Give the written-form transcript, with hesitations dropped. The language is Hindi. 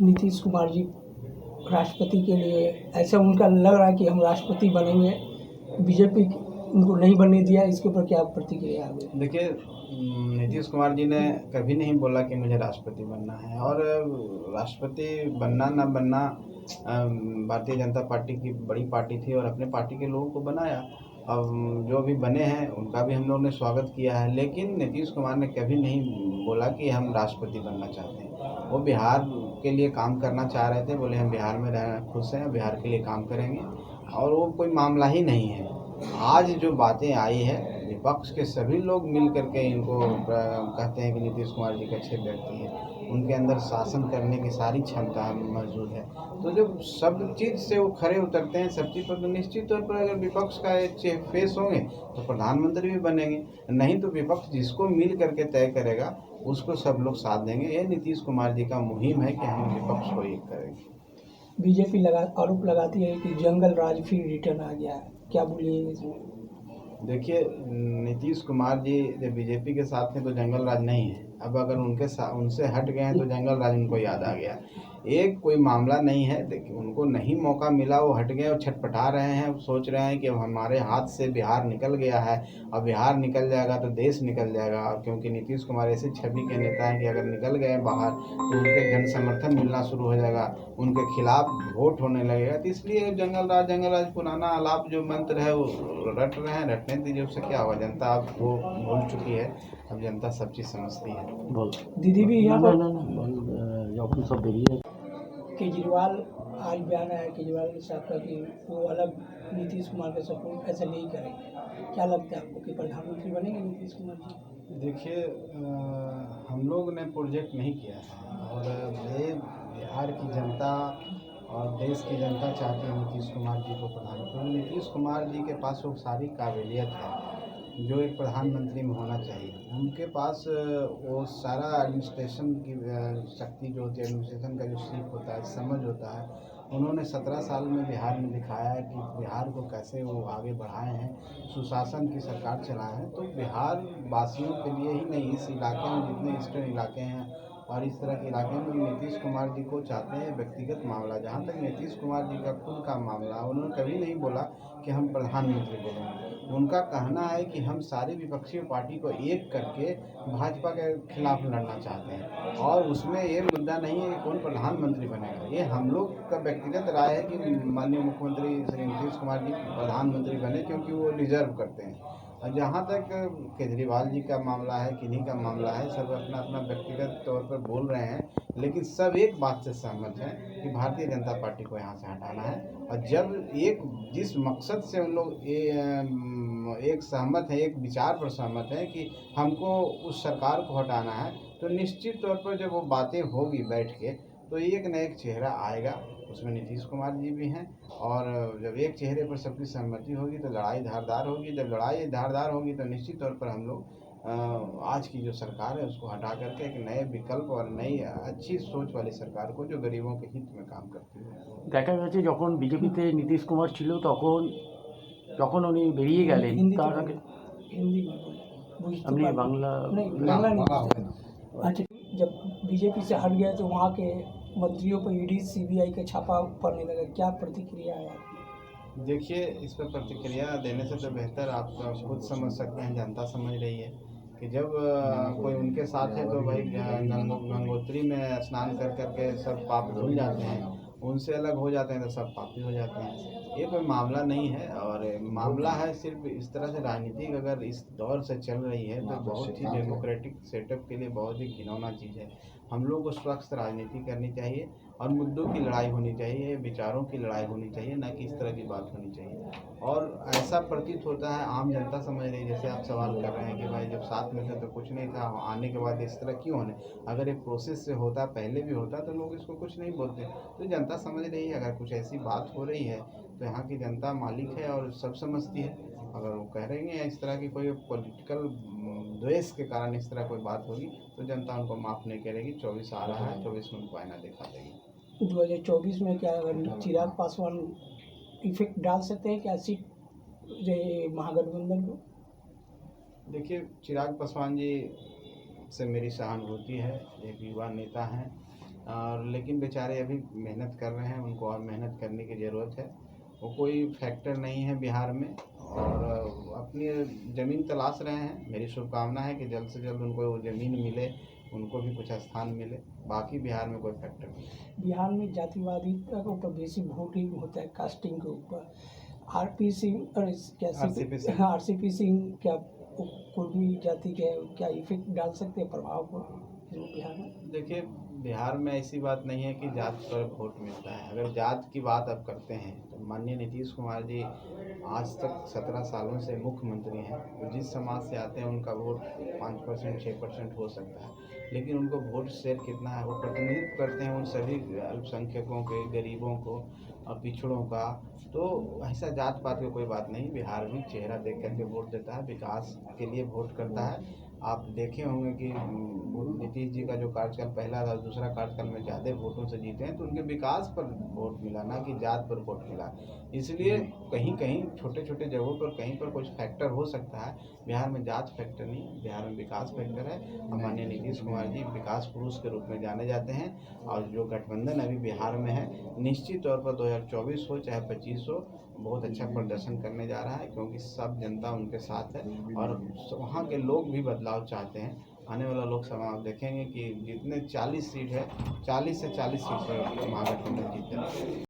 नीतीश कुमार जी राष्ट्रपति के लिए ऐसा उनका लग रहा है कि हम राष्ट्रपति बनेंगे, बीजेपी उनको नहीं बनने दिया, इसके ऊपर क्या प्रतिक्रिया है? देखिए, नीतीश कुमार जी ने कभी नहीं बोला कि मुझे राष्ट्रपति बनना है, और राष्ट्रपति बनना ना बनना भारतीय जनता पार्टी की बड़ी पार्टी थी और अपने पार्टी के लोगों को बनाया। अब जो भी बने हैं उनका भी हम लोग ने स्वागत किया है, लेकिन नीतीश कुमार ने कभी नहीं बोला कि हम राष्ट्रपति बनना चाहते हैं। वो बिहार के लिए काम करना चाह रहे थे, बोले हम बिहार में रहना खुश हैं, बिहार के लिए काम करेंगे, और वो कोई मामला ही नहीं है। आज जो बातें आई है, विपक्ष के सभी लोग मिल करके इनको कहते हैं कि नीतीश कुमार जी एक अच्छे व्यक्ति हैं, उनके अंदर शासन करने की सारी क्षमता मौजूद है। तो जब सब चीज़ से वो खरे उतरते हैं सब चीज़ पर, तो निश्चित तौर पर अगर विपक्ष का एक फेस होंगे तो प्रधानमंत्री भी बनेंगे, नहीं तो विपक्ष जिसको मिल करके तय करेगा उसको सब लोग साथ देंगे। ये नीतीश कुमार जी का मुहिम है कि हम विपक्ष को एक करेंगे। बीजेपी आरोप लगाती है कि जंगल राज फिर रिटर्न आ गया है, क्या बोलिए इसमें? देखिए, नीतीश कुमार जी जब बीजेपी के साथ थे तो जंगल राज नहीं है, अब अगर उनसे हट गए हैं तो जंगल राज उनको याद आ गया। एक कोई मामला नहीं है, देखिए उनको नहीं मौका मिला, वो हट गए और छटपटा रहे हैं, सोच रहे हैं कि अब हमारे हाथ से बिहार निकल गया है, अब बिहार निकल जाएगा तो देश निकल जाएगा। क्योंकि नीतीश कुमार ऐसे छवि के नेता हैं कि अगर निकल गए बाहर तो उनके जन समर्थन मिलना शुरू हो जाएगा, उनके खिलाफ वोट होने लगेगा। तो इसलिए जंगल राज पुराना आलाप जो मंत्र है वो रट रहे हैं, रटने दीजिए, उससे क्या होगा। जनता अब वो भूल चुकी है, अब जनता सब चीज़ समझती है। बोल दीदी भी यहाँ पर सब बेरिए केजरीवाल आज बयान आया केजरीवाल के साथ का कि वो अलग नीतीश कुमार का सपोर्ट ऐसे नहीं करेंगे, क्या लगता है आपको कि प्रधानमंत्री बनेंगे नीतीश कुमार जी? देखिए, हम लोग ने प्रोजेक्ट नहीं किया है, और ये बिहार की जनता और देश की जनता चाहती है नीतीश कुमार जी को प्रधानमंत्री। नीतीश कुमार जी के पास वो सारी काबिलियत है जो एक प्रधानमंत्री में होना चाहिए। उनके पास वो सारा एडमिनिस्ट्रेशन की शक्ति जो होती है, एडमिनिस्ट्रेशन का जो सीख होता है, समझ होता है, उन्होंने 17 साल में बिहार में दिखाया है कि बिहार को कैसे वो आगे बढ़ाए हैं, सुशासन की सरकार चलाए हैं। तो बिहार वासियों के लिए ही नहीं, इस इलाके में जितने ईस्टर्न इलाके हैं और इस तरह के इलाके में नीतीश कुमार जी को चाहते हैं। व्यक्तिगत मामला, जहाँ तक नीतीश कुमार जी का खुद का मामला, उन्होंने कभी नहीं बोला कि हम प्रधानमंत्री बनेंगे। उनका कहना है कि हम सारी विपक्षी पार्टी को एक करके भाजपा के खिलाफ लड़ना चाहते हैं, और उसमें ये मुद्दा नहीं है कि कौन प्रधानमंत्री बनेगा। ये हम लोग का व्यक्तिगत राय है कि माननीय मुख्यमंत्री श्री नीतीश कुमार जी प्रधानमंत्री बने, क्योंकि वो डिजर्व करते हैं। और जहाँ तक केजरीवाल जी का मामला है, किन्हीं का मामला है, सब अपना अपना व्यक्तिगत तौर पर बोल रहे हैं, लेकिन सब एक बात से सहमत हैं कि भारतीय जनता पार्टी को यहाँ से हटाना है। और जब एक जिस मकसद से उन लोग एक सहमत है, एक विचार पर सहमत है कि हमको उस सरकार को हटाना है, तो निश्चित तौर पर जब वो बातें होगी बैठ के, तो एक न एक चेहरा आएगा, उसमें नीतीश कुमार जी भी हैं। और जब एक चेहरे पर सबकी सहमति होगी तो लड़ाई धारदार होगी। जब लड़ाई धारदार होगी तो निश्चित तौर पर हम लोग आज की जो सरकार है उसको हटा करके एक नए विकल्प और नई अच्छी सोच वाली सरकार को, जो गरीबों के हित में काम करती है। দেখা গেছে যখন বিজেপিতে নীতিশ কুমার ছিল তখন যখন উনি বেরিয়ে গেলেন তার আগে हिंदी में बुझते আপনি पारबेन? বাংলা नहीं, बांग्ला नहीं। अच्छा, जब बीजेपी से हट गया तो वहाँ के मंत्रियों पर ईडी सीबीआई का छापा पड़ने लगा, क्या प्रतिक्रिया है आपकी? देखिए, इस पर प्रतिक्रिया देने से तो बेहतर आप खुद समझ सकते हैं, जनता समझ रही है कि जब कोई उनके साथ है तो भाई गंगोत्री में स्नान कर करके सब पाप धुल जाते हैं, उनसे अलग हो जाते हैं तो सब पापी हो जाते हैं। ये कोई मामला नहीं है, और मामला है सिर्फ इस तरह से राजनीतिक अगर इस दौर से चल रही है तो बहुत ही डेमोक्रेटिक सेटअप के लिए बहुत ही घिनौना चीज़ है। हम लोग को स्वस्थ राजनीति करनी चाहिए और मुद्दों की लड़ाई होनी चाहिए, विचारों की लड़ाई होनी चाहिए, ना कि इस तरह की बात होनी चाहिए। और ऐसा प्रतीत होता है, आम जनता समझ रही है, जैसे आप सवाल कर रहे हैं कि भाई जब साथ में थे तो कुछ नहीं था, आने के बाद इस तरह क्यों होने। अगर एक प्रोसेस से होता, पहले भी होता, तो लोग इसको कुछ नहीं बोलते। तो जनता समझ रही है, अगर कुछ ऐसी बात हो रही है तो यहाँ की जनता मालिक है और सब समझती है। अगर वो कह रही हैं इस तरह की कोई पॉलिटिकल द्वेष के कारण इस तरह कोई बात होगी तो जनता उनको माफ़ नहीं करेगी। 24 आ रहा है, 24 में उनको आईना दिखा देगी। 2024 में क्या अगर चिराग पासवान इफेक्ट डाल सकते हैं क्या सीट महागठबंधन को? देखिए, चिराग पासवान जी से मेरी सहानुभूति है, एक युवा नेता हैं, और लेकिन बेचारे अभी मेहनत कर रहे हैं, उनको और मेहनत करने की ज़रूरत है। वो कोई फैक्टर नहीं है बिहार में और अपनी ज़मीन तलाश रहे हैं। मेरी शुभकामना है कि जल्द से जल्द उनको वो ज़मीन मिले, उनको भी कुछ स्थान मिले। बाकी बिहार में कोई फैक्टर नहीं है। बिहार में जातिवादिता के ऊपर बेसी वोटिंग होता है, कास्टिंग के ऊपर। आरपी सिंह और क्या RCP सिंह। आरसीपी सिंह क्या कुर्मी जाति के क्या इफेक्ट डाल सकते हैं, प्रभाव को बिहार में? देखिए, बिहार में ऐसी बात नहीं है कि जात पर वोट मिलता है। अगर जात की बात आप करते हैं तो माननीय नीतीश कुमार जी आज तक 17 सालों से मुख्यमंत्री हैं। वो जिस समाज से आते हैं उनका वोट 5% 6% हो सकता है, लेकिन उनको वोट शेयर कितना है, वो प्रतिनिधित्व करते हैं उन सभी अल्पसंख्यकों के, गरीबों को और पिछड़ों का। तो ऐसा जात पात की कोई बात नहीं। बिहार भी चेहरा देख करके वोट देता है, विकास के लिए वोट करता है। आप देखे होंगे कि नीतीश जी का जो कार्यकाल पहला था, दूसरा कार्यकाल में ज़्यादा वोटों से जीते हैं, तो उनके विकास पर वोट मिला, ना कि जात पर वोट मिला। इसलिए कहीं कहीं छोटे छोटे जगहों पर कहीं पर कुछ फैक्टर हो सकता है। बिहार में जात फैक्टर नहीं है, बिहार में विकास फैक्टर है। और माननीय नीतीश कुमार जी विकास पुरुष के रूप में जाने जाते हैं। और जो गठबंधन अभी बिहार में है, निश्चित तौर पर 2024 हो चाहे 25 हो, बहुत अच्छा प्रदर्शन करने जा रहा है, क्योंकि सब जनता उनके साथ है और वहाँ के लोग भी बदलाव चाहते हैं। आने वाला लोकसभा आप देखेंगे कि जितने 40 सीट है, 40 से 40 सीट पर महागठबंधन जीत जाएगा।